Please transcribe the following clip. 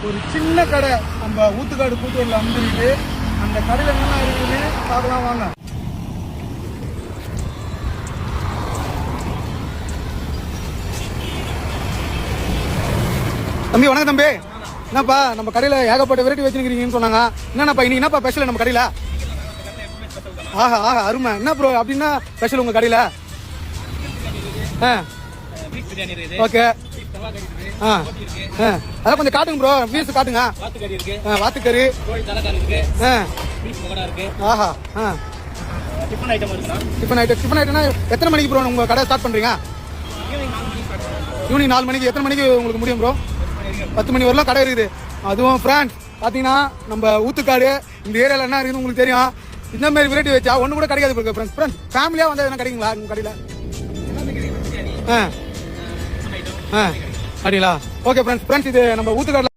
ஒரு சின்ன கடை நம்ம ஊத்துக்காடு கூத்தூரில் வந்துருக்கு. அந்த கடையில் என்ன இருக்குன்னு பார்க்கலாம் வாங்க. தம்பி வணக்கம் தம்பி. என்னப்பா நம்ம கடையில் ஏகப்பட்ட வெரைட்டி வச்சுருக்கீங்கன்னு சொன்னாங்க. என்னப்பா இன்னைக்கு என்னப்பா ஸ்பெஷல் நம்ம கடையில்? ஆஹா ஆஹா அருமை. என்ன ப்ரோ அப்படின்னா ஸ்பெஷல் உங்கள் கடையில்? ஓகே. அதான் கொஞ்சம் காட்டுங்க ப்ரோ, பீஸ் காட்டுங்க. வாத்துக்கறி. ஆஹா. டிஃபன் ஐட்டம்னா எத்தனை மணிக்கு ப்ரோ உங்கள் கடை ஸ்டார்ட் பண்ணுறீங்க? ஈவினிங் 4 மணிக்கு. எத்தனை மணிக்கு உங்களுக்கு முடியும் ப்ரோ? 10 மணி வரலாம் கடை இருக்குது. அதுவும் ஃப்ரெண்ட்ஸ் பார்த்தீங்கன்னா நம்ம ஊத்துக்காடு இந்த ஏரியாவில் என்ன இருக்குன்னு உங்களுக்கு தெரியும். இந்த மாதிரி வெரைட்டி வச்சா ஒன்று கூட கிடைக்காது ஃப்ரெண்ட்ஸ். ஃபேமிலியாக வந்தால் என்ன கிடைக்குங்களா உங்கள் கடையில்? அப்படிங்களா? ஓகே ஃப்ரெண்ட்ஸ் இது நம்ம ஊத்துக்காடு